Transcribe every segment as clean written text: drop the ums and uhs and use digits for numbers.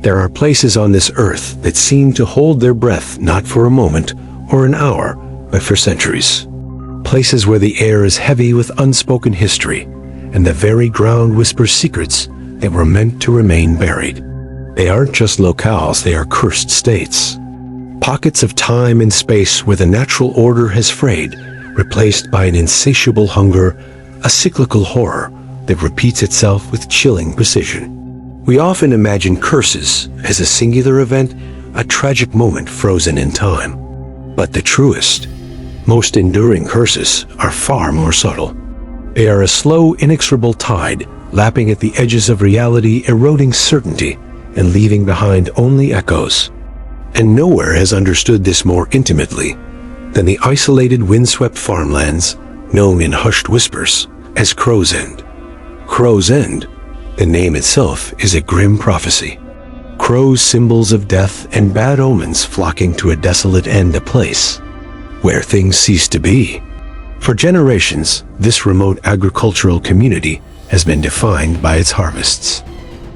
There are places on this earth that seem to hold their breath not for a moment or an hour, but for centuries. Places where the air is heavy with unspoken history, and the very ground whispers secrets that were meant to remain buried. They aren't just locales, they are cursed states. Pockets of time and space where the natural order has frayed, replaced by an insatiable hunger, a cyclical horror that repeats itself with chilling precision. We often imagine curses as a singular event, a tragic moment frozen in time. But the truest, most enduring curses are far more subtle. They are a slow, inexorable tide, lapping at the edges of reality, eroding certainty, and leaving behind only echoes. And nowhere has understood this more intimately than the isolated windswept farmlands known in hushed whispers as Crow's End. Crow's End, the name itself, is a grim prophecy. Crows, symbols of death and bad omens, flocking to a desolate end, a place where things cease to be. For generations, this remote agricultural community has been defined by its harvests.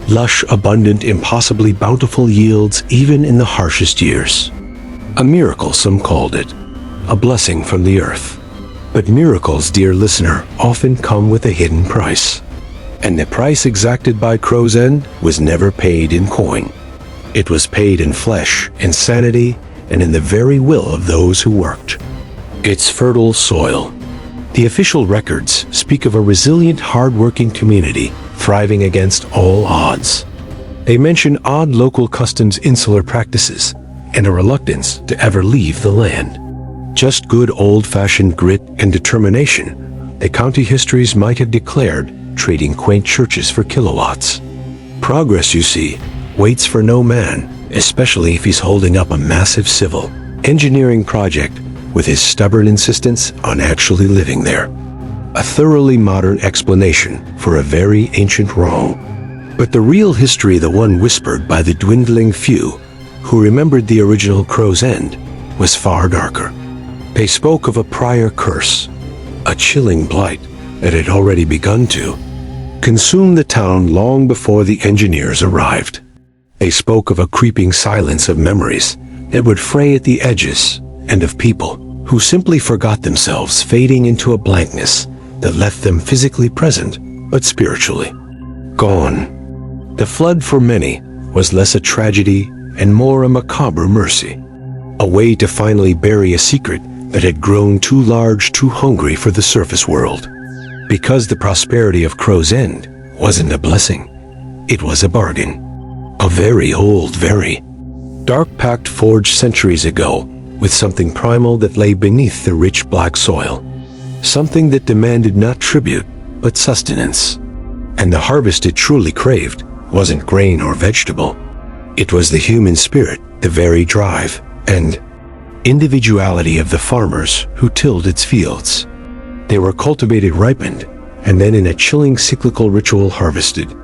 Lush, abundant, impossibly bountiful yields even in the harshest years. A miracle, some called it. A blessing from the earth. But miracles, dear listener, often come with a hidden price. And the price exacted by Crow's End was never paid in coin. It was paid in flesh, in sanity, and in the very will of those who worked. Its fertile soil. The official records speak of a resilient, hard-working community thriving against all odds. They mention odd local customs, insular practices, and a reluctance to ever leave the land. Just good old-fashioned grit and determination, the county histories might have declared, trading quaint churches for kilowatts. Progress, you see, waits for no man, especially if he's holding up a massive civil engineering project with his stubborn insistence on actually living there. A thoroughly modern explanation for a very ancient wrong. But the real history, the one whispered by the dwindling few who remembered the original Crow's End, was far darker. They spoke of a prior curse, a chilling blight that had already begun to consume the town long before the engineers arrived. They spoke of a creeping silence of memories that would fray at the edges, and of people who simply forgot themselves, fading into a blankness that left them physically present, but spiritually gone. The flood for many was less a tragedy and more a macabre mercy, a way to finally bury a secret that had grown too large, too hungry for the surface world. Because the prosperity of Crow's End wasn't a blessing, it was a bargain. A very old, very dark pact forged centuries ago with something primal that lay beneath the rich black soil. Something that demanded not tribute, but sustenance. And the harvest it truly craved wasn't grain or vegetable. It was the human spirit, the very drive and individuality of the farmers who tilled its fields. They were cultivated, ripened, and then in a chilling cyclical ritual harvested.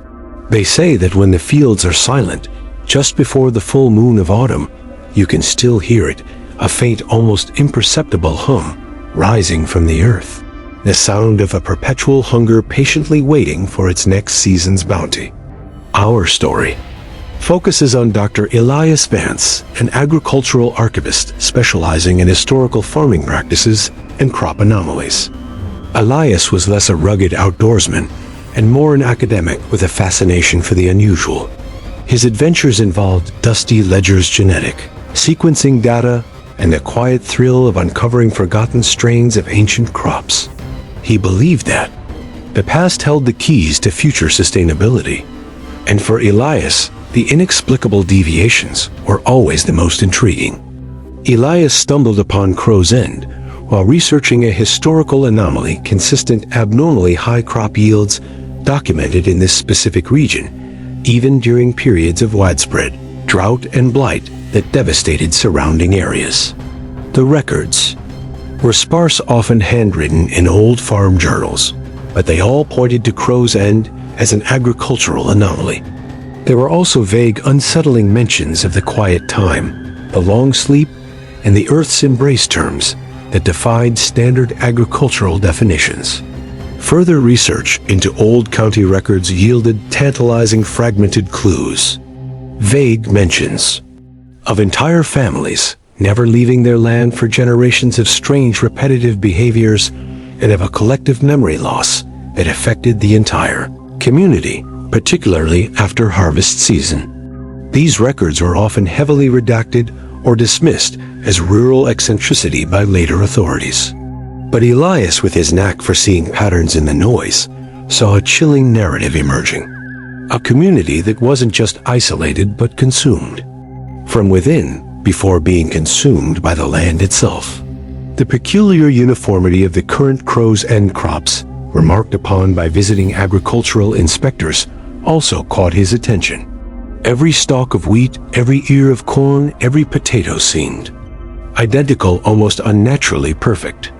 They say that when the fields are silent, just before the full moon of autumn, you can still hear it, a faint, almost imperceptible hum rising from the earth, the sound of a perpetual hunger patiently waiting for its next season's bounty. Our story focuses on Dr. Elias Vance, an agricultural archivist specializing in historical farming practices and crop anomalies. Elias was less a rugged outdoorsman and more an academic with a fascination for the unusual. His adventures involved dusty ledgers, genetic sequencing data, and the quiet thrill of uncovering forgotten strains of ancient crops. He believed that the past held the keys to future sustainability. And for Elias, the inexplicable deviations were always the most intriguing. Elias stumbled upon Crow's End while researching a historical anomaly, consistent abnormally high crop yields documented in this specific region, even during periods of widespread drought and blight that devastated surrounding areas. The records were sparse, often handwritten in old farm journals, but they all pointed to Crow's End as an agricultural anomaly. There were also vague, unsettling mentions of the quiet time, the long sleep, and the Earth's embrace, terms that defied standard agricultural definitions. Further research into old county records yielded tantalizing fragmented clues. vague mentions of entire families never leaving their land for generations of strange repetitive behaviors and of a collective memory loss that affected the entire community, particularly after harvest season. These records were often heavily redacted or dismissed as rural eccentricity by later authorities. But Elias, with his knack for seeing patterns in the noise, saw a chilling narrative emerging. A community that wasn't just isolated but consumed from within before being consumed by the land itself. The peculiar uniformity of the current crow's end crops, remarked upon by visiting agricultural inspectors, also caught his attention. Every stalk of wheat, every ear of corn, every potato seemed identical, almost unnaturally perfect.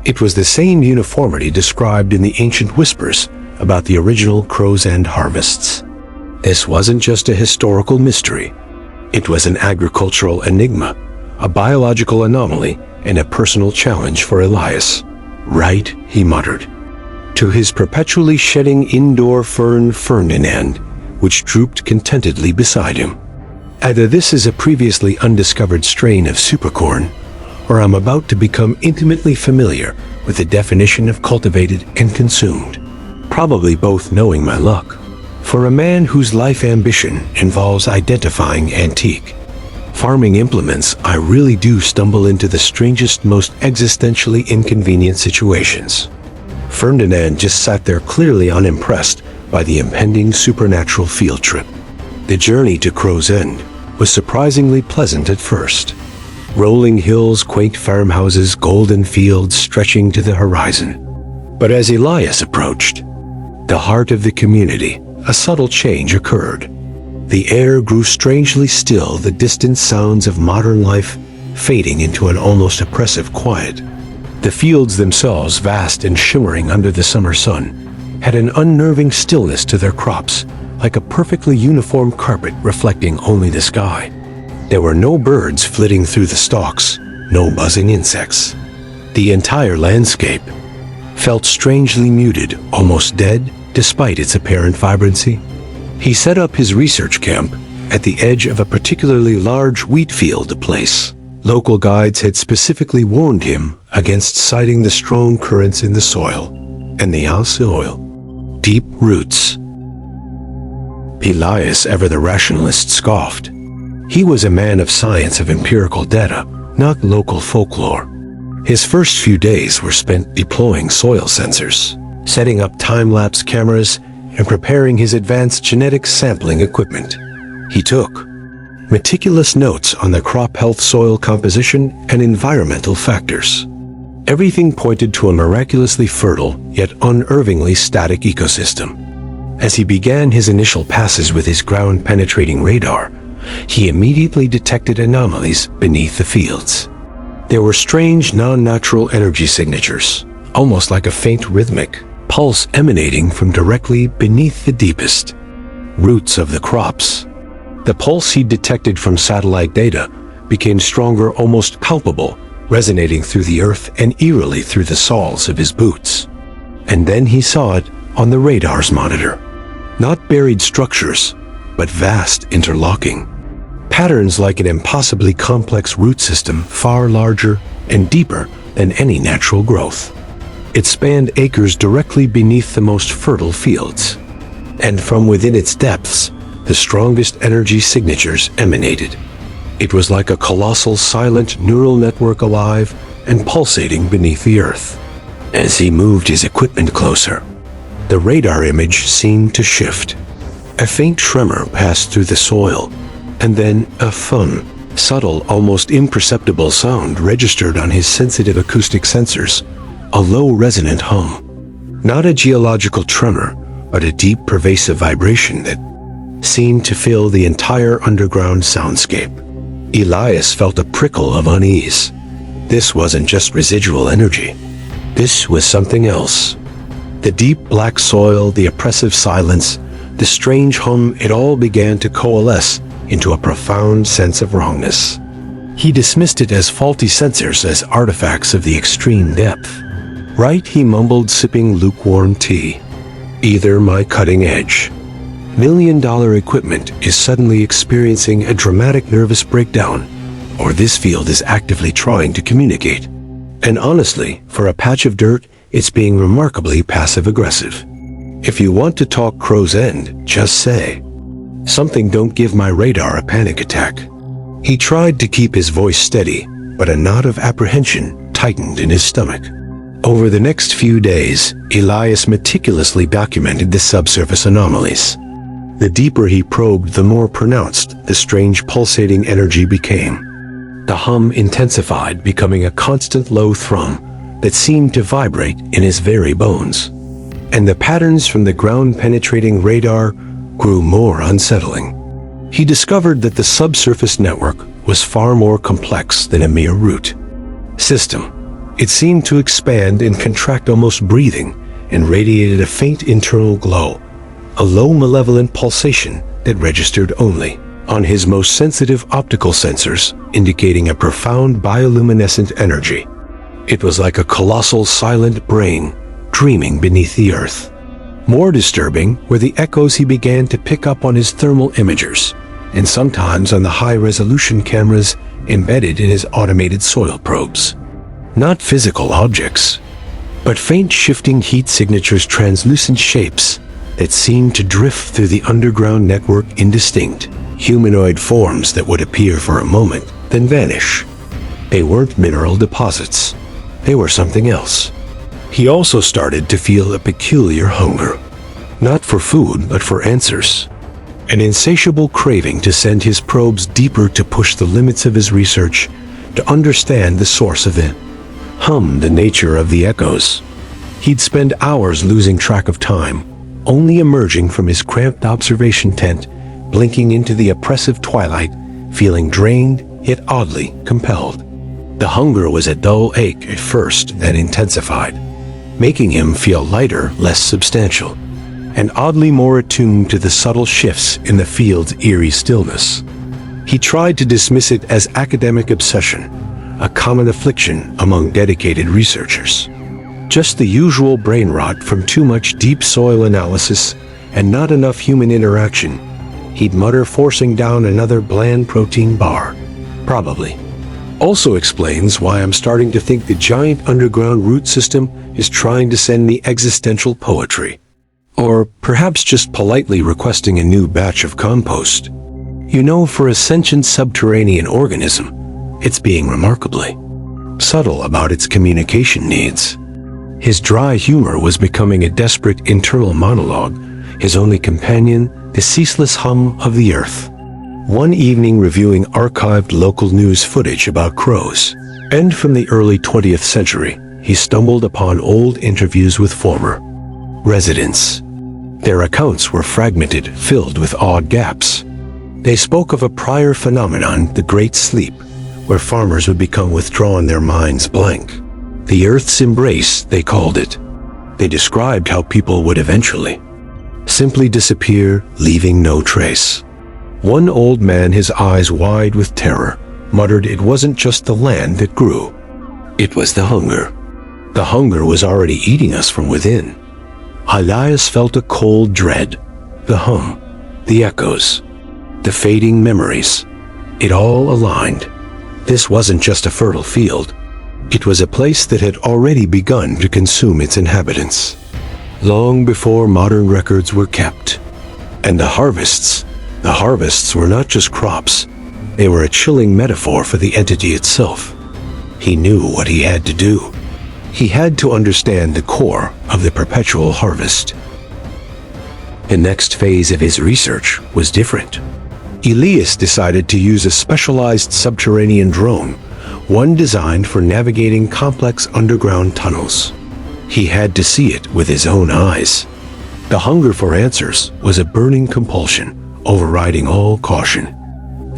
It was the same uniformity described in the ancient whispers about the original crow's end harvests. This wasn't just a historical mystery. It was an agricultural enigma, a biological anomaly, and a personal challenge for Elias. "Right," he muttered, to his perpetually shedding indoor fern Ferdinand, which drooped contentedly beside him. "Either this is a previously undiscovered strain of supercorn, or I'm about to become intimately familiar with the definition of cultivated and consumed. Probably both, knowing my luck. For a man whose life ambition involves identifying antique farming implements, I really do stumble into the strangest, most existentially inconvenient situations." Ferdinand just sat there, clearly unimpressed by the impending supernatural field trip. The journey to Crow's End was surprisingly pleasant at first. Rolling hills, quaint farmhouses, golden fields stretching to the horizon. But as Elias approached the heart of the community, a subtle change occurred. The air grew strangely still, the distant sounds of modern life fading into an almost oppressive quiet. The fields themselves, vast and shimmering under the summer sun, had an unnerving stillness to their crops, like a perfectly uniform carpet reflecting only the sky. There were no birds flitting through the stalks, no buzzing insects. The entire landscape felt strangely muted, almost dead, despite its apparent vibrancy. He set up his research camp at the edge of a particularly large wheat field, a place local guides had specifically warned him against citing the strong currents in the soil and the soil. Deep roots. Elias, ever the rationalist, scoffed. He was a man of science, of empirical data, not local folklore. His first few days were spent deploying soil sensors, setting up time-lapse cameras, and preparing his advanced genetic sampling equipment. He took meticulous notes on the crop health, soil composition, and environmental factors. Everything pointed to a miraculously fertile, yet unervingly static ecosystem. As he began his initial passes with his ground-penetrating radar, he immediately detected anomalies beneath the fields. There were strange, non-natural energy signatures, almost like a faint rhythmic pulse emanating from directly beneath the deepest roots of the crops. The pulse he detected from satellite data became stronger, almost palpable, resonating through the earth and eerily through the soles of his boots. And then he saw it on the radar's monitor. Not buried structures, but vast interlocking patterns, like an impossibly complex root system, far larger and deeper than any natural growth. It spanned acres directly beneath the most fertile fields, and from within its depths, the strongest energy signatures emanated. It was like a colossal, silent neural network, alive and pulsating beneath the earth. As he moved his equipment closer, the radar image seemed to shift. A faint tremor passed through the soil, and then a subtle, almost imperceptible sound registered on his sensitive acoustic sensors, a low, resonant hum. Not a geological tremor, but a deep, pervasive vibration that seemed to fill the entire underground soundscape. Elias felt a prickle of unease. This wasn't just residual energy. This was something else. The deep black soil, the oppressive silence, the strange hum, it all began to coalesce into a profound sense of wrongness. He dismissed it as faulty sensors, as artifacts of the extreme depth. "Right," he mumbled, sipping lukewarm tea. "Either my cutting edge Million-dollar equipment is suddenly experiencing a dramatic nervous breakdown, or this field is actively trying to communicate. And honestly, for a patch of dirt, it's being remarkably passive-aggressive. If you want to talk crow's end, just say, "Something don't give my radar a panic attack." He tried to keep his voice steady, but a knot of apprehension tightened in his stomach. Over the next few days, Elias meticulously documented the subsurface anomalies. The deeper he probed, the more pronounced the strange pulsating energy became. The hum intensified, becoming a constant low thrum that seemed to vibrate in his very bones. And the patterns from the ground-penetrating radar grew more unsettling. He discovered that the subsurface network was far more complex than a mere root system. It seemed to expand and contract, almost breathing, and radiated a faint internal glow, a low malevolent pulsation that registered only on his most sensitive optical sensors, indicating a profound bioluminescent energy. It was like a colossal silent brain dreaming beneath the earth. More disturbing were the echoes he began to pick up on his thermal imagers, and sometimes on the high-resolution cameras embedded in his automated soil probes. Not physical objects, but faint shifting heat signatures, translucent shapes that seemed to drift through the underground network, indistinct, humanoid forms that would appear for a moment, then vanish. They weren't mineral deposits. They were something else. He also started to feel a peculiar hunger, not for food, but for answers. An insatiable craving to send his probes deeper, to push the limits of his research, to understand the source of it. The nature of the echoes. He'd spend hours losing track of time, only emerging from his cramped observation tent, blinking into the oppressive twilight, feeling drained, yet oddly compelled. The hunger was a dull ache at first that intensified, making him feel lighter, less substantial, and oddly more attuned to the subtle shifts in the field's eerie stillness. He tried to dismiss it as academic obsession, a common affliction among dedicated researchers. Just the usual brain rot from too much deep soil analysis and not enough human interaction, he'd mutter, forcing down another bland protein bar. Probably. Also explains why I'm starting to think the giant underground root system is trying to send me existential poetry. Or perhaps just politely requesting a new batch of compost. You know, for a sentient subterranean organism, it's being remarkably subtle about its communication needs. His dry humor was becoming a desperate internal monologue, his only companion, the ceaseless hum of the earth. One evening, reviewing archived local news footage about crows, and from the early 20th century, he stumbled upon old interviews with former residents. Their accounts were fragmented, filled with odd gaps. They spoke of a prior phenomenon, the Great Sleep, where farmers would become withdrawn, their minds blank. The Earth's embrace, they called it. They described how people would eventually simply disappear, leaving no trace. One old man, his eyes wide with terror, muttered it wasn't just the land that grew. It was the hunger. The hunger was already eating us from within. Elias felt a cold dread. The hum, the echoes, the fading memories. It all aligned. This wasn't just a fertile field. It was a place that had already begun to consume its inhabitants, long before modern records were kept. And the harvests were not just crops. They were a chilling metaphor for the entity itself. He knew what he had to do. He had to understand the core of the perpetual harvest. The next phase of his research was different. Elias decided to use a specialized subterranean drone, one designed for navigating complex underground tunnels. He had to see it with his own eyes. The hunger for answers was a burning compulsion, overriding all caution.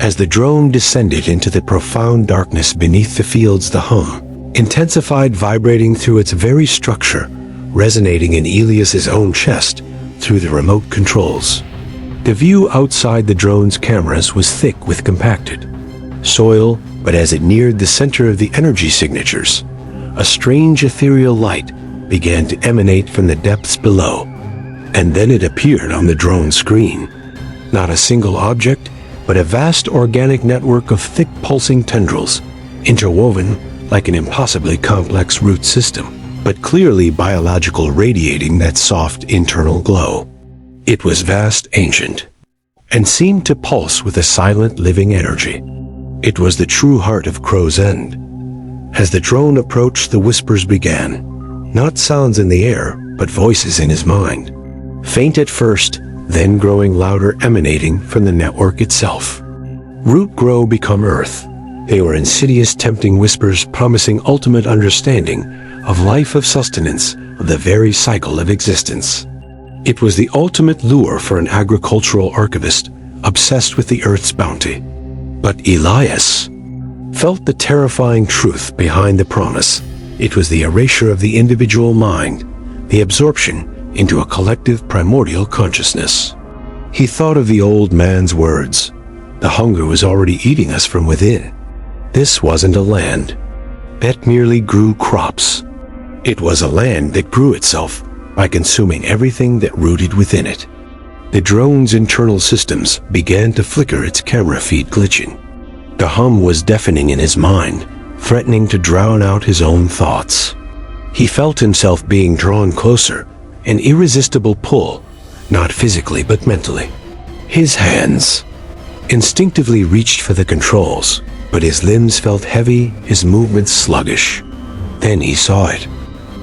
As the drone descended into the profound darkness beneath the fields, the hum intensified, vibrating through its very structure, resonating in Elias's own chest through the remote controls. The view outside the drone's cameras was thick with compacted soil, but as it neared the center of the energy signatures, a strange ethereal light began to emanate from the depths below. And then it appeared on the drone screen. Not a single object, but a vast organic network of thick pulsing tendrils, interwoven like an impossibly complex root system, but clearly biological, radiating that soft internal glow. It was vast, ancient, and seemed to pulse with a silent living energy. It was the true heart of Crow's End. As the drone approached, the whispers began, not sounds in the air, but voices in his mind. Faint at first, then growing louder, emanating from the network itself. Root, grow, become earth. They were insidious, tempting whispers promising ultimate understanding of life, of sustenance, of the very cycle of existence. It was the ultimate lure for an agricultural archivist obsessed with the earth's bounty. But Elias felt the terrifying truth behind the promise. It was the erasure of the individual mind, the absorption into a collective primordial consciousness. He thought of the old man's words. The hunger was already eating us from within. This wasn't a land that merely grew crops. It was a land that grew itself by consuming everything that rooted within it. The drone's internal systems began to flicker, its camera feed glitching. The hum was deafening in his mind, threatening to drown out his own thoughts. He felt himself being drawn closer, an irresistible pull, not physically but mentally. His hands instinctively reached for the controls, but his limbs felt heavy, his movements sluggish. Then he saw it.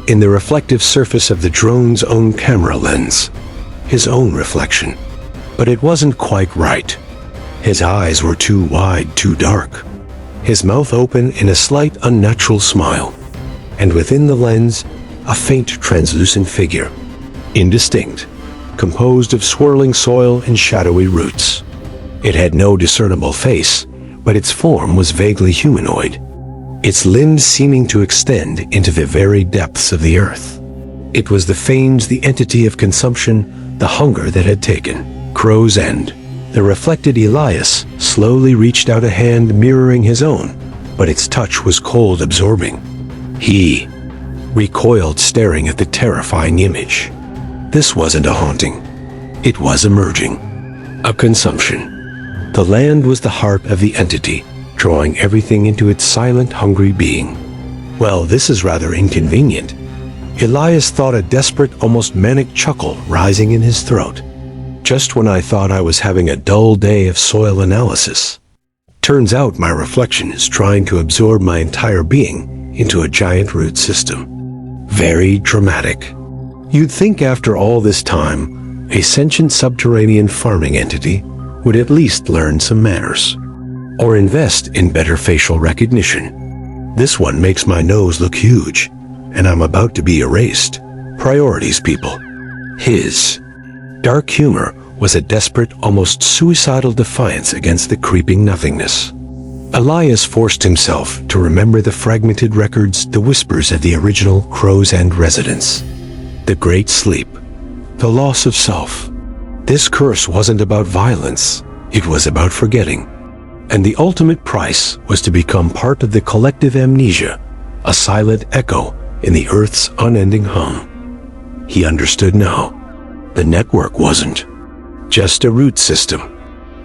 In the reflective surface of the drone's own camera lens, his own reflection. But it wasn't quite right. His eyes were too wide, too dark. His mouth open in a slight, unnatural smile. And within the lens, a faint, translucent figure. Indistinct, composed of swirling soil and shadowy roots. It had no discernible face, but its form was vaguely humanoid, its limbs seeming to extend into the very depths of the earth. It was the fangs, the entity of consumption, the hunger that had taken Crow's End. The reflected Elias slowly reached out a hand mirroring his own, but its touch was cold, absorbing. He recoiled, staring at the terrifying image. This wasn't a haunting. It was emerging. A consumption. The land was the heart of the entity, drawing everything into its silent, hungry being. Well, this is rather inconvenient. Elias thought, a desperate, almost manic chuckle rising in his throat. Just when I thought I was having a dull day of soil analysis. Turns out my reflection is trying to absorb my entire being into a giant root system. Very dramatic. You'd think after all this time, a sentient subterranean farming entity would at least learn some manners, or invest in better facial recognition. This one makes my nose look huge, and I'm about to be erased. Priorities, people. His dark humor was a desperate, almost suicidal defiance against the creeping nothingness. Elias forced himself to remember the fragmented records, the whispers of the original Crow's End residents. The great sleep, the loss of self. This curse wasn't about violence, it was about forgetting. And the ultimate price was to become part of the collective amnesia, a silent echo in the Earth's unending hum. He understood now. The network wasn't just a root system.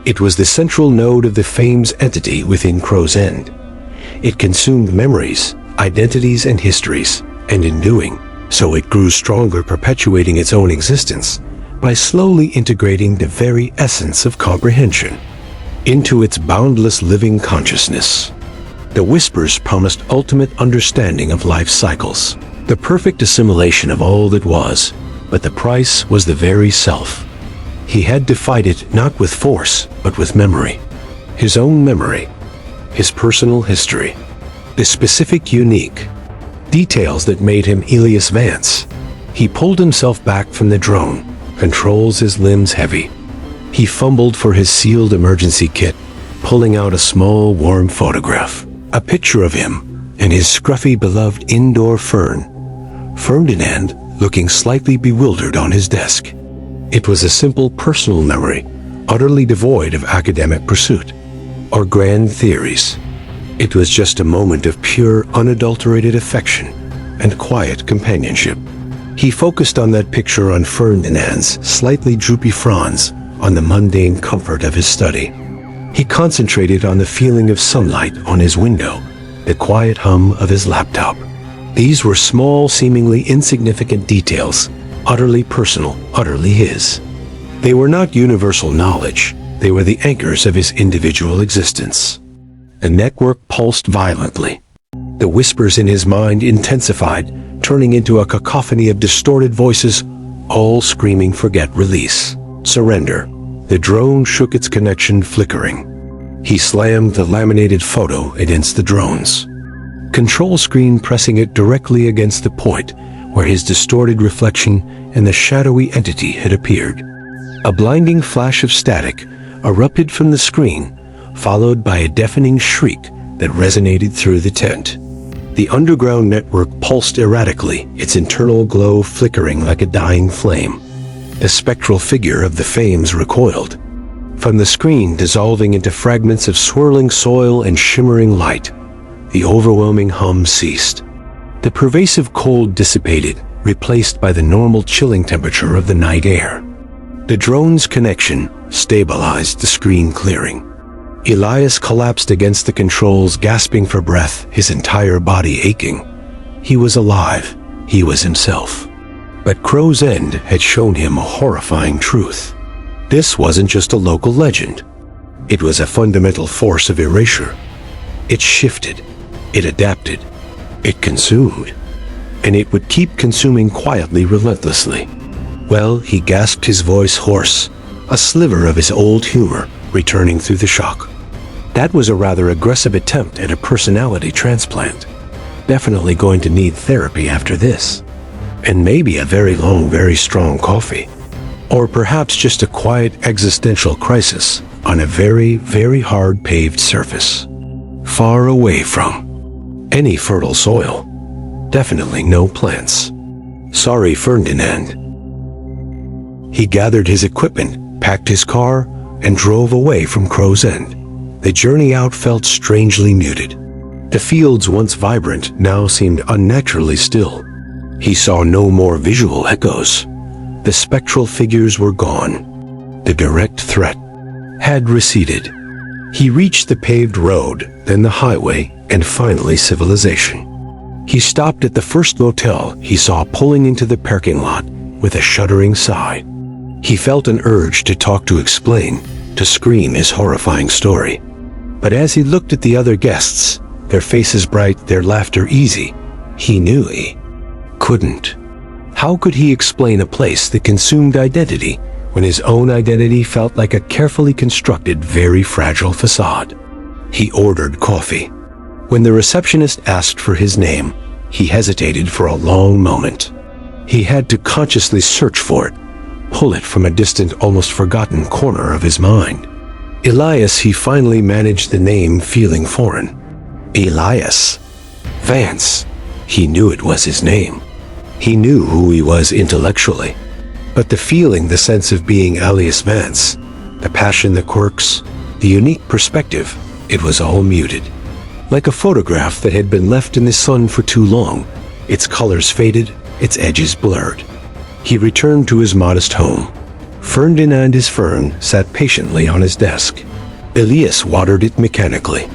It was the central node of the fame's entity within Crow's End. It consumed memories, identities, and histories, and in doing so it grew stronger, perpetuating its own existence by slowly integrating the very essence of comprehension into its boundless living consciousness. The whispers promised ultimate understanding of life cycles, the perfect assimilation of all that was, but the price was the very self. He had to fight it not with force, but with memory. His own memory, his personal history, the specific, unique details that made him Elias Vance. He pulled himself back from the drone, controls, his limbs heavy. He fumbled for his sealed emergency kit, pulling out a small, warm photograph. A picture of him and his scruffy, beloved indoor Ferdinand, looking slightly bewildered on his desk. It was a simple personal memory, utterly devoid of academic pursuit or grand theories. It was just a moment of pure, unadulterated affection and quiet companionship. He focused on that picture on Ferdinand's slightly droopy fronds, on the mundane comfort of his study. He concentrated on the feeling of sunlight on his window, the quiet hum of his laptop. These were small, seemingly insignificant details, utterly personal, utterly his. They were not universal knowledge. They were the anchors of his individual existence. The network pulsed violently. The whispers in his mind intensified, turning into a cacophony of distorted voices, all screaming for get release, surrender. The drone shook its connection, flickering. He slammed the laminated photo against the drone's control screen, pressing it directly against the point where his distorted reflection and the shadowy entity had appeared. A blinding flash of static erupted from the screen, followed by a deafening shriek that resonated through the tent. The underground network pulsed erratically, its internal glow flickering like a dying flame. The spectral figure of the Fames recoiled from the screen, dissolving into fragments of swirling soil and shimmering light. The overwhelming hum ceased. The pervasive cold dissipated, replaced by the normal chilling temperature of the night air. The drone's connection stabilized, the screen clearing. Elias collapsed against the controls, gasping for breath, his entire body aching. He was alive. He was himself. But Crow's End had shown him a horrifying truth. This wasn't just a local legend. It was a fundamental force of erasure. It shifted. It adapted. It consumed. And it would keep consuming quietly, relentlessly. Well, he gasped, his voice hoarse, a sliver of his old humor returning through the shock. That was a rather aggressive attempt at a personality transplant. Definitely going to need therapy after this. And maybe a very long, very strong coffee. Or perhaps just a quiet existential crisis on a very, very hard paved surface. Far away from any fertile soil. Definitely no plants. Sorry, Ferdinand. He gathered his equipment, packed his car, and drove away from Crow's End. The journey out felt strangely muted. The fields, once vibrant, now seemed unnaturally still. He saw no more visual echoes. The spectral figures were gone. The direct threat had receded. He reached the paved road, then the highway, and finally civilization. He stopped at the first motel he saw, pulling into the parking lot with a shuddering sigh. He felt an urge to talk, to explain, to scream his horrifying story. But as he looked at the other guests, their faces bright, their laughter easy, he knew he couldn't. How could he explain a place that consumed identity when his own identity felt like a carefully constructed, very fragile facade? He ordered coffee. When the receptionist asked for his name, he hesitated for a long moment. He had to consciously search for it, pull it from a distant, almost forgotten corner of his mind. Elias, he finally managed the name, feeling foreign. Elias Vance. He knew it was his name. He knew who he was intellectually. But the feeling, the sense of being Elias Vance, the passion, the quirks, the unique perspective, it was all muted. Like a photograph that had been left in the sun for too long, its colors faded, its edges blurred. He returned to his modest home. Ferdinand, his fern, sat patiently on his desk. Elias watered it mechanically.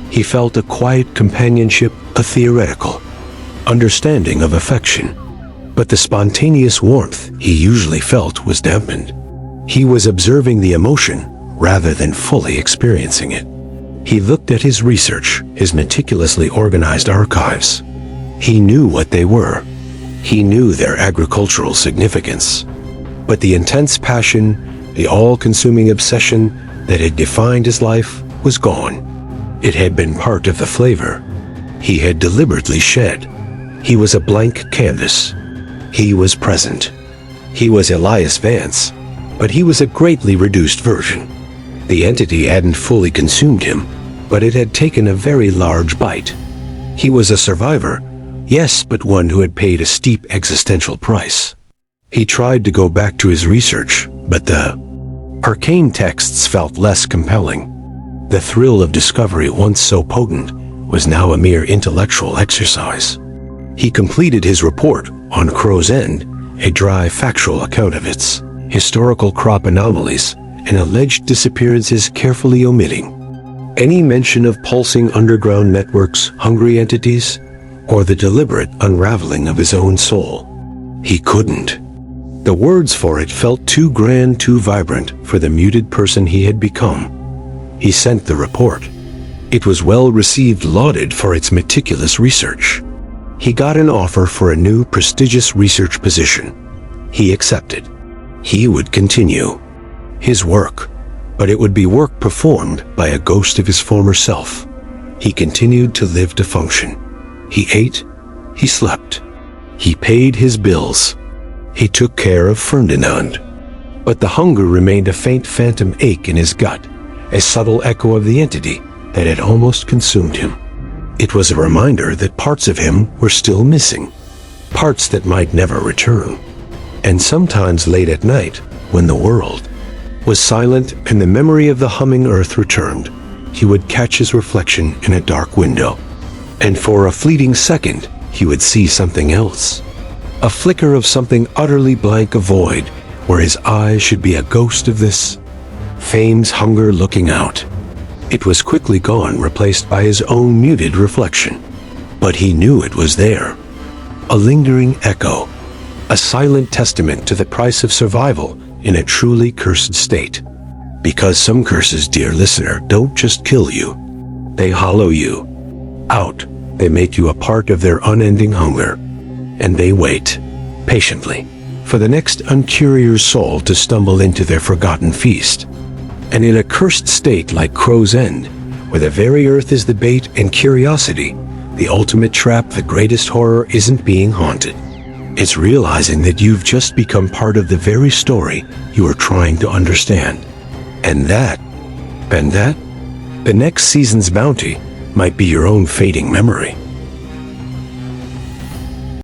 He felt a quiet companionship, a theoretical understanding of affection. But the spontaneous warmth he usually felt was dampened. He was observing the emotion rather than fully experiencing it. He looked at his research, his meticulously organized archives. He knew what they were. He knew their agricultural significance. But the intense passion, the all-consuming obsession that had defined his life was gone. It had been part of the flavor. He had deliberately shed. He was a blank canvas. He was present. He was Elias Vance, but he was a greatly reduced version. The entity hadn't fully consumed him, but it had taken a very large bite. He was a survivor, yes, but one who had paid a steep existential price. He tried to go back to his research, but the arcane texts felt less compelling. The thrill of discovery, once so potent, was now a mere intellectual exercise. He completed his report on Crow's End a dry, factual account of its historical crop anomalies and alleged disappearances, carefully omitting any mention of pulsing underground networks, hungry entities, or the deliberate unraveling of his own soul. He couldn't. The words for it felt too grand, too vibrant for the muted person he had become. He sent the report. It was well received, lauded for its meticulous research. He got an offer for a new, prestigious research position. He accepted. He would continue his work, but it would be work performed by a ghost of his former self. He continued to live, to function. He ate, he slept, he paid his bills, he took care of Ferdinand. But the hunger remained a faint phantom ache in his gut, a subtle echo of the entity that had almost consumed him. It was a reminder that parts of him were still missing, parts that might never return. And sometimes late at night, when the world was silent and the memory of the humming earth returned, he would catch his reflection in a dark window. And for a fleeting second, he would see something else. A flicker of something utterly blank, a void where his eyes should be a ghost of this fame's hunger looking out. It was quickly gone, replaced by his own muted reflection. But he knew it was there. A lingering echo, a silent testament to the price of survival in a truly cursed state. Because some curses, dear listener, don't just kill you. They hollow you out. They make you a part of their unending hunger. And they wait, patiently, for the next uncurious soul to stumble into their forgotten feast. And in a cursed state like Crow's End, where the very earth is the bait and curiosity, the ultimate trap, the greatest horror isn't being haunted. It's realizing that you've just become part of the very story you are trying to understand. And that, the next season's bounty might be your own fading memory.